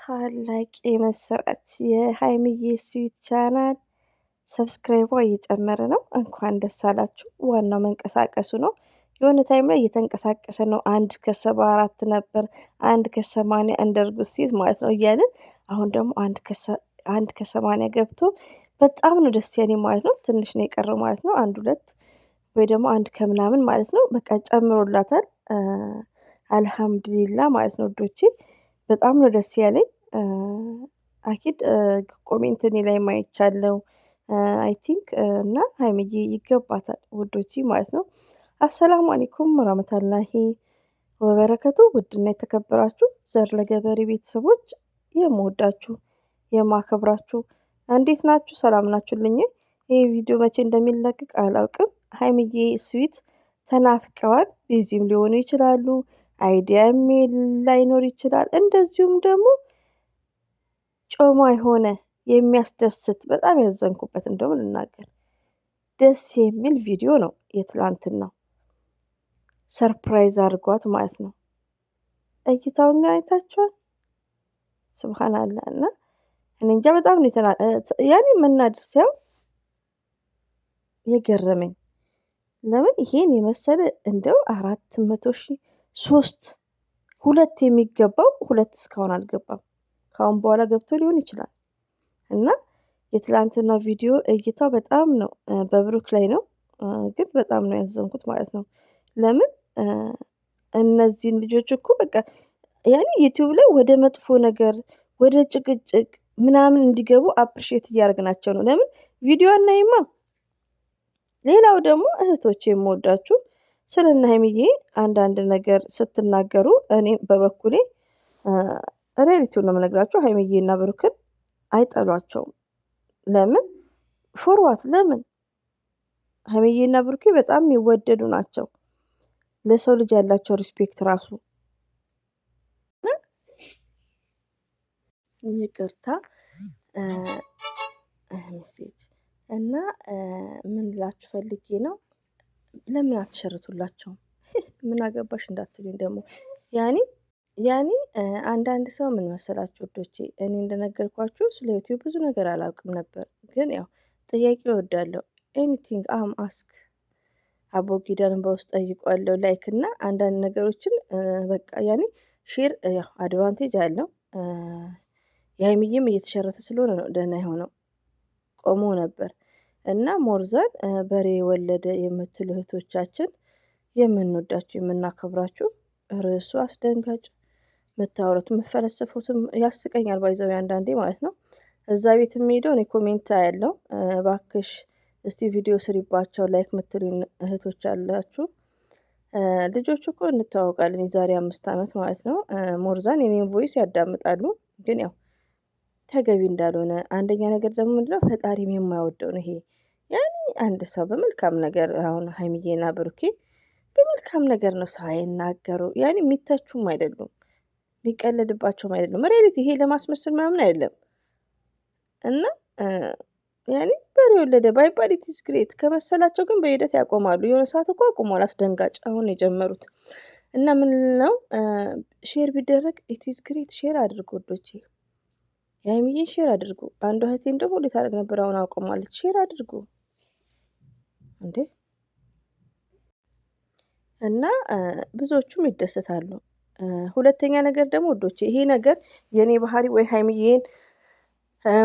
ታላቅ የምስራች የሀይሚዬ ስዊት ቻናል ሰብስክራይቧ እየጨመረ ነው። እንኳን ደስ አላችሁ። ዋናው መንቀሳቀሱ ነው። የሆነ ታይም ላይ እየተንቀሳቀሰ ነው። 1 ከ74 ነበር፣ 1 ከ80 እንደርጉዝ ሴት ማለት ነው እያልን አሁን ደግሞ 1 ከ80 ገብቶ በጣም ነው ደስ ያለኝ ማለት ነው። ትንሽ ነው የቀረው ማለት ነው። 1 2 ወይ ደግሞ 1 ከምናምን ማለት ነው። በቃ ጨምሮላታል። አልሐምዱሊላ ማለት ነው ውዶቼ። በጣም ነው ደስ ያለኝ። አኪድ ኮሜንት እኔ ላይ ማይቻለው አይ ቲንክ እና ሀይሚዬ ይገባታል ውዶቼ ማለት ነው። አሰላሙ አለይኩም ወራህመቱላሂ ወበረከቱ። ውድና የተከበራችሁ ዘር ለገበሬ ቤተሰቦች የምወዳችሁ የማከብራችሁ እንዴት ናችሁ? ሰላም ናችሁልኝ? ይሄ ቪዲዮ መቼ እንደሚለቀቅ አላውቅም። ሀይሚዬ ስዊት ተናፍቀዋል። ቢዚም ሊሆኑ ይችላሉ። አይዲያም ላይኖር ይችላል። እንደዚሁም ደግሞ ጮማ የሆነ የሚያስደስት በጣም ያዘንኩበት እንደውም ልናገር ደስ የሚል ቪዲዮ ነው የትላንትናው። ሰርፕራይዝ አድርጓት ማለት ነው። እይታውን ጋር አይታችኋል። ሱብሃንአላህ እና እኔ እንጃ በጣም ነው ያኔ መናደድ ሳይሆን የገረመኝ ለምን ይሄን የመሰለ እንደው 400,000 2 የሚገባው 2 እስካሁን አልገባም። ካሁን በኋላ ገብቶ ሊሆን ይችላል። እና የትላንትና ቪዲዮ እይታው በጣም ነው በብሩክ ላይ ነው፣ ግን በጣም ነው ያዘንኩት ማለት ነው። ለምን እነዚህን ልጆች እኮ በቃ ያኔ ዩቲዩብ ላይ ወደ መጥፎ ነገር ወደ ጭቅጭቅ ምናምን እንዲገቡ አፕሪሼት እያደረግናቸው ነው። ለምን ቪዲዮ አናይማ። ሌላው ደግሞ እህቶቼ የምወዳችሁ ስለነ ሀይሚዬ አንዳንድ ነገር ስትናገሩ እኔ በበኩሌ ሪያሊቲውን ነው የምነግራችሁ። ሀይሚዬና ብሩክን አይጠሏቸውም። ለምን ፎርዋት ለምን ሀይሚዬና ብሩኬ በጣም የሚወደዱ ናቸው። ለሰው ልጅ ያላቸው ሪስፔክት ራሱ ይቅርታ ሜሴጅ እና ምን ላችሁ ፈልጌ ነው፣ ለምን አትሸርቱላቸውም? ምን አገባሽ እንዳትሉኝ ደግሞ ያኔ አንዳንድ ሰው ምን መሰላችሁ ወዶቼ፣ እኔ እንደነገርኳችሁ ስለ ዩቲዩብ ብዙ ነገር አላውቅም ነበር። ግን ያው ጥያቄ እወዳለሁ። ኤኒቲንግ አስክ አቦጊዳን በውስጥ ጠይቋለሁ። ላይክ እና አንዳንድ ነገሮችን በቃ ያኔ ሼር ያው አድቫንቴጅ አለው። የሀይሚዬም እየተሸረተ ስለሆነ ነው ደህና የሆነው። ቆሞ ነበር እና ሞርዛን በሬ ወለደ የምትሉ እህቶቻችን የምንወዳችሁ የምናከብራችሁ፣ ርዕሱ አስደንጋጭ፣ የምታወሩት የምትፈለስፉትም ያስቀኛል። ባይዘው አንዳንዴ ማለት ነው። እዛ ቤት የሚሄደው እኔ ኮሜንት ያለው ባክሽ እስቲ ቪዲዮ ስሪባቸው ላይክ የምትሉኝ እህቶች አላችሁ። ልጆቹ እኮ እንተዋወቃለን የዛሬ 5 ዓመት ማለት ነው። ሞርዛን የኔን ቮይስ ያዳምጣሉ። ግን ያው ተገቢ እንዳልሆነ አንደኛ ነገር ደግሞ ምንድነው ፈጣሪም የማይወደው ነው ይሄ። ያኔ አንድ ሰው በመልካም ነገር አሁን ሀይሚዬና ብሩኬ በመልካም ነገር ነው ሰው አይናገሩ። ያኔ የሚተቹም አይደሉም የሚቀለድባቸውም አይደሉም። ሪያሊቲ ይሄ ለማስመሰል ምናምን አይደለም። እና ያኔ በሬ ወለደ ባይባል ኢትስ ግሬት ከመሰላቸው ግን በሂደት ያቆማሉ። የሆነ ሰዓት እኮ አቁሟል። አስደንጋጭ አሁን የጀመሩት እና ምን ነው ሼር ቢደረግ ኢትስ ግሬት። ሼር አድርጉ ወዶቼ፣ የሀይሚዬን ሼር አድርጉ። አንዷ እህቴን ደግሞ እንዴት አደረግ ነበር አሁን አቆማለች። ሼር አድርጉ እንዴ! እና ብዙዎቹም ይደሰታሉ። ሁለተኛ ነገር ደግሞ ወዶቼ ይሄ ነገር የኔ ባህሪ ወይ ሀይሚዬን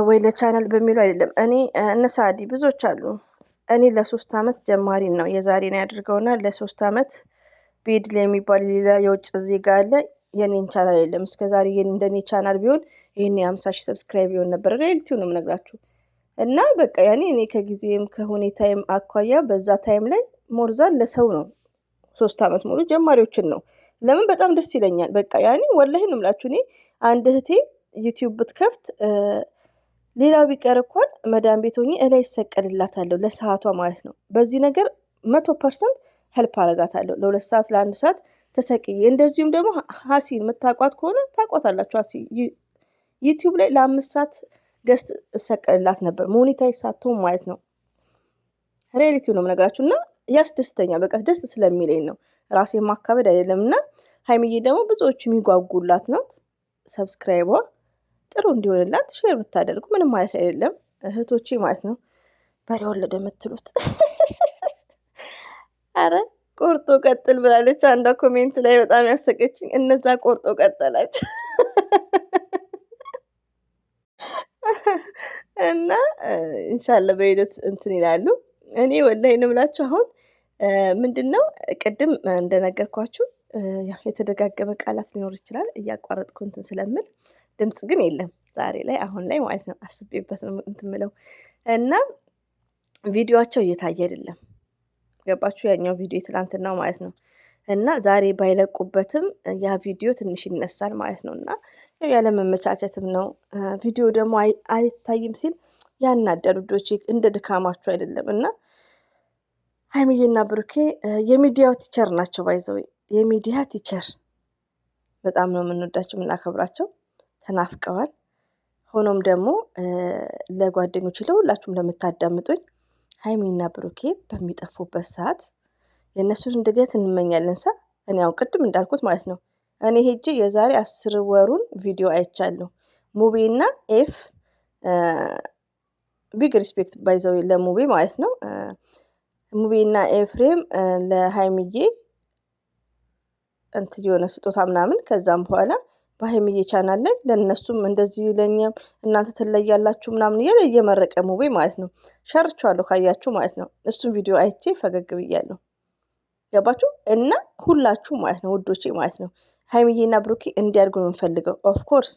ወይ ለቻናል በሚሉ አይደለም። እኔ እነሳዲ ብዙዎች አሉ። እኔ ለ3 ዓመት ጀማሪ ነው የዛሬ ነው ያድርገውና ለ3 ዓመት ቤድል የሚባል ሌላ የውጭ ዜጋ አለ። የኔን ቻናል የለም እስከዛሬ። እንደኔ ቻናል ቢሆን ይሄኔ 50,000 ሰብስክራይብ ይሆን ነበር። ሪያሊቲውን ነው የምነግራችሁ። እና በቃ ያኔ እኔ ከጊዜም ከሁኔታዬም አኳያ በዛ ታይም ላይ ሞርዛን ለሰው ነው 3 ዓመት ሙሉ ጀማሪዎችን ነው። ለምን በጣም ደስ ይለኛል። በቃ ያኔ ወላሂ ነው የምላችሁ። እኔ አንድ እህቴ ዩቲዩብ ብትከፍት ሌላው ቢቀር እንኳን መዳም ቤት ሆኜ እላይ ይሰቀልላታለሁ ለሰዓቷ ማለት ነው። በዚህ ነገር 100% ሄልፕ አረጋታለሁ። ለ2 ሰዓት ለ1 ሰዓት ተሰቅዬ። እንደዚሁም ደግሞ ሀሲን የምታቋት ከሆነ ታቋታላችሁ። ሀሲ ዩቲዩብ ላይ ለ5 ሰዓት ገስት እሰቀልላት ነበር ሞኔታይዝ ሳትሆን ማለት ነው። ሪያሊቲው ነው የምነግራችሁ እና ያስደስተኛል። በቃ ደስ ስለሚለኝ ነው፣ ራሴ ማካበድ አይደለም። እና ሀይሚዬ ደግሞ ብዙዎቹ የሚጓጉላት ናት። ሰብስክራይቧ ጥሩ እንዲሆንላት ሼር ብታደርጉ ምንም ማለት አይደለም እህቶቼ ማለት ነው። በሬ ወለደ የምትሉት አረ ቆርጦ ቀጥል ብላለች አንዷ ኮሜንት ላይ በጣም ያሰቀችኝ። እነዛ ቆርጦ ቀጠላች እና ኢንሻአላህ በሂደት እንትን ይላሉ። እኔ ወላሂ ነው የምላችሁ። አሁን ምንድነው ቅድም እንደነገርኳችሁ ያው የተደጋገመ ቃላት ሊኖር ይችላል እያቋረጥኩ እንትን ስለምል ድምጽ ግን የለም ዛሬ ላይ አሁን ላይ ማለት ነው። አስቤበት ነው እንትን የምለው እና ቪዲዮአቸው እየታየ አይደለም። ገባችሁ? ያኛው ቪዲዮ ትላንትናው ማለት ነው። እና ዛሬ ባይለቁበትም ያ ቪዲዮ ትንሽ ይነሳል ማለት ነው። እና ያለ መመቻቸትም ነው። ቪዲዮ ደግሞ አይታይም ሲል ያናዳል ውዶቼ፣ እንደ ድካማችሁ አይደለም። እና ሀይሚዬና ብሩኬ የሚዲያው ቲቸር ናቸው። ባይዘው የሚዲያ ቲቸር በጣም ነው የምንወዳቸው የምናከብራቸው። ተናፍቀዋል። ሆኖም ደግሞ ለጓደኞች ለሁላችሁም ለምታዳምጡኝ ሀይሚና ብሩኬ በሚጠፉበት ሰዓት የእነሱን ድገት እንመኛለን። እኔ ያው ቅድም እንዳልኩት ማለት ነው እኔ ሄጄ የዛሬ 10 ወሩን ቪዲዮ አይቻለሁ። ሙቤና ኤፍ ቢግ ሪስፔክት ባይዘው ለሙቤ ማለት ነው። ሙቤና ኤፍሬም ለሀይሚዬ እንትን የሆነ ስጦታ ምናምን ከዛም በኋላ በሀይሚዬ ቻናል ላይ ለእነሱም እንደዚህ ለኛም እናንተ ትለያላችሁ ምናምን እያለ እየመረቀ ሙቤ ማለት ነው። ሸርቻለሁ ካያችሁ ማለት ነው። እሱም ቪዲዮ አይቼ ፈገግ ብያለሁ። ገባችሁ? እና ሁላችሁ ማለት ነው ውዶቼ ማለት ነው ሀይሚዬና ብሩኬ እንዲያድጉ ነው የምፈልገው። ኦፍኮርስ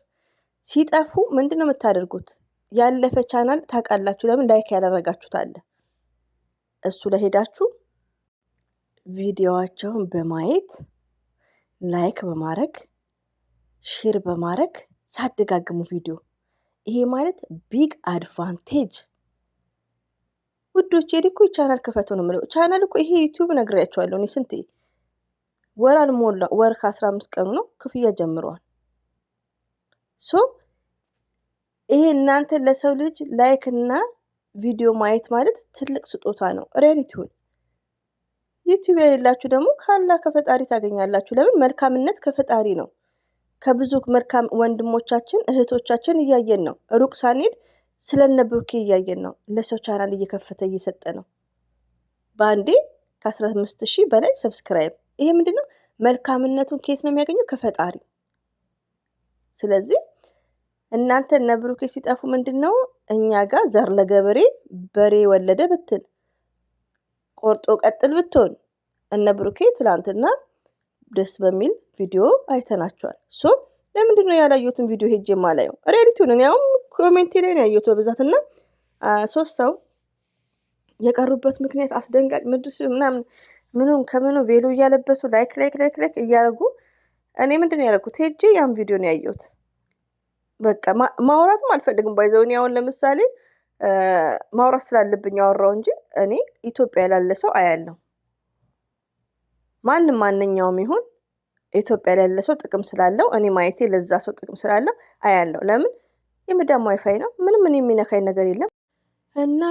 ሲጠፉ ምንድን ነው የምታደርጉት? ያለፈ ቻናል ታውቃላችሁ። ለምን ላይክ ያደረጋችሁት አለ። እሱ ለሄዳችሁ ቪዲዮዋቸውን በማየት ላይክ በማድረግ ሼር በማድረግ ሳደጋግሙ ቪዲዮ ይሄ ማለት ቢግ አድቫንቴጅ ውዶቼ። እኮ ቻናል ከፈተው ነው የምለው። ቻናል እኮ ይሄ ዩቲዩብ ነግሬያቸዋለሁ። እኔ ስንቴ ወር አልሞላ ወር ከ15 ቀኑ ነው ክፍያ ጀምረዋል። ሶ ይሄ እናንተ ለሰው ልጅ ላይክ እና ቪዲዮ ማየት ማለት ትልቅ ስጦታ ነው። ሪያሊቲውን ዩቲዩብ የሌላችሁ ደግሞ ካላ ከፈጣሪ ታገኛላችሁ። ለምን መልካምነት ከፈጣሪ ነው። ከብዙ መልካም ወንድሞቻችን እህቶቻችን እያየን ነው። ሩቅ ሳንሄድ ስለነ ብሩኬ እያየን ነው። ለሰው ቻናል እየከፈተ እየሰጠ ነው። በአንዴ ከ15,000 በላይ ሰብስክራይብ። ይሄ ምንድነው? መልካምነቱን ከየት ነው የሚያገኘው? ከፈጣሪ። ስለዚህ እናንተ እነ ብሩኬ ሲጠፉ ምንድነው እኛ ጋር ዘር ለገበሬ በሬ ወለደ ብትል ቆርጦ ቀጥል ብትሆን እነ ብሩኬ ትላንትና ደስ በሚል ቪዲዮ አይተናቸዋል። ሶ ለምንድን ነው ያላየሁትን ቪዲዮ ሄጄ የማላየው? ሪያሊቲውን እኔ አሁን ኮሜንቴ ላይ ነው ያየሁት በብዛት እና 3 ሰው የቀሩበት ምክንያት አስደንጋጭ ምድስ ምናምን ምኑን ከምኑ ቬሎ እያለበሱ ላይክ እያደረጉ እኔ ምንድን ነው ያደረጉት? ሄጄ ያን ቪዲዮ ነው ያየሁት። በቃ ማውራትም አልፈልግም ባይዘው። እኔ አሁን ለምሳሌ ማውራት ስላለብኝ አወራው እንጂ እኔ ኢትዮጵያ ያለ ሰው አያለው። ማንኛውም ይሁን ኢትዮጵያ ያለ ሰው ጥቅም ስላለው እኔ ማየቴ ለዛ ሰው ጥቅም ስላለው አያለው። ለምን? የመዳም ዋይፋይ ነው። ምንም ምን የሚነካኝ ነገር የለም። እና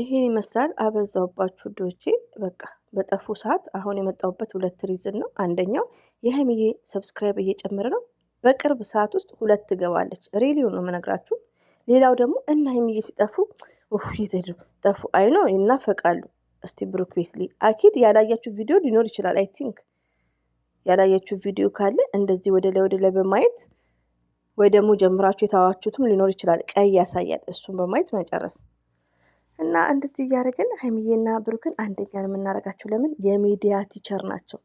ይሄን ይመስላል። አበዛውባችሁ ዶቼ። በቃ በጠፉ ሰዓት አሁን የመጣሁበት 2 ሪዝን ነው። አንደኛው የሀይሚዬ ሰብስክራይብ እየጨመረ ነው። በቅርብ ሰዓት ውስጥ 2 ትገባለች። ሪሊው ነው የምነግራችሁ። ሌላው ደግሞ እና ሀይሚዬ ሲጠፉ ይዘዱ ጠፉ አይ ነው ይናፈቃሉ። እስቲ ብሩክ ቤትሊ አኪድ ያላያችሁ ቪዲዮ ሊኖር ይችላል። አይ ቲንክ ያላያችሁ ቪዲዮ ካለ እንደዚህ ወደ ላይ በማየት ወይ ደግሞ ጀምራችሁ የታዋችሁትም ሊኖር ይችላል። ቀይ ያሳያል። እሱን በማየት መጨረስ እና እንደዚህ እያደረግን ሀይሚዬና ብሩክን አንደኛ ነው የምናደርጋቸው። ለምን? የሚዲያ ቲቸር ናቸው።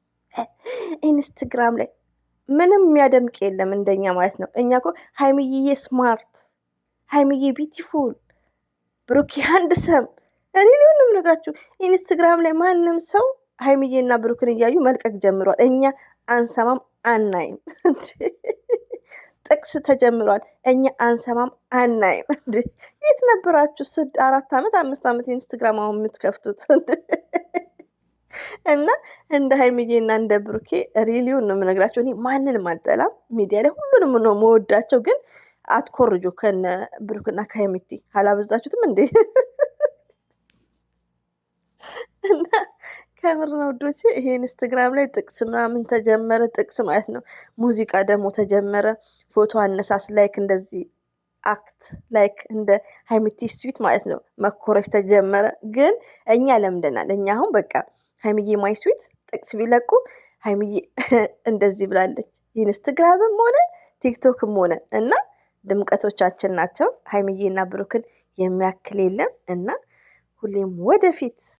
ኢንስታግራም ላይ ምንም የሚያደምቅ የለም እንደኛ ማለት ነው። እኛ እኮ ሀይሚዬ ስማርት፣ ሀይሚዬ ቢዩቲፉል፣ ብሩክ ሃንድሰም እኔ ሊሆን ነው የምነግራችሁ። ኢንስታግራም ላይ ማንም ሰው ሀይሚዬና ብሩክን እያዩ መልቀቅ ጀምሯል። እኛ አንሰማም አናይም። ጥቅስ ተጀምሯል። እኛ አንሰማም አናይም። የት ነበራችሁ? 4 ዓመት 5 ዓመት ኢንስታግራም አሁን የምትከፍቱት? እና እንደ ሀይሚዬና እንደ ብሩኬ ሪሊውን ነው የምነግራቸው። እኔ ማንንም አልጠላም። ሚዲያ ላይ ሁሉንም ነው መወዳቸው። ግን አትኮርጁ ከነ ብሩክና ከሀይሚቲ። አላበዛችሁትም እንዴ? እና ከምር ነው ውዶቼ። ይሄ ኢንስታግራም ላይ ጥቅስ ምናምን ተጀመረ። ጥቅስ ማለት ነው። ሙዚቃ ደግሞ ተጀመረ። ፎቶ አነሳስ ላይክ እንደዚህ አክት ላይክ እንደ ሀይሚቲ ስዊት ማለት ነው። መኮረጅ ተጀመረ። ግን እኛ ለምደናል። እኛ አሁን በቃ ሀይሚዬ ማይ ስዊት ጥቅስ ቢለቁ ሀይሚዬ እንደዚህ ብላለች። ኢንስትግራምም ሆነ ቲክቶክም ሆነ እና ድምቀቶቻችን ናቸው። ሀይሚዬና ብሩክን የሚያክል የለም እና ሁሌም ወደፊት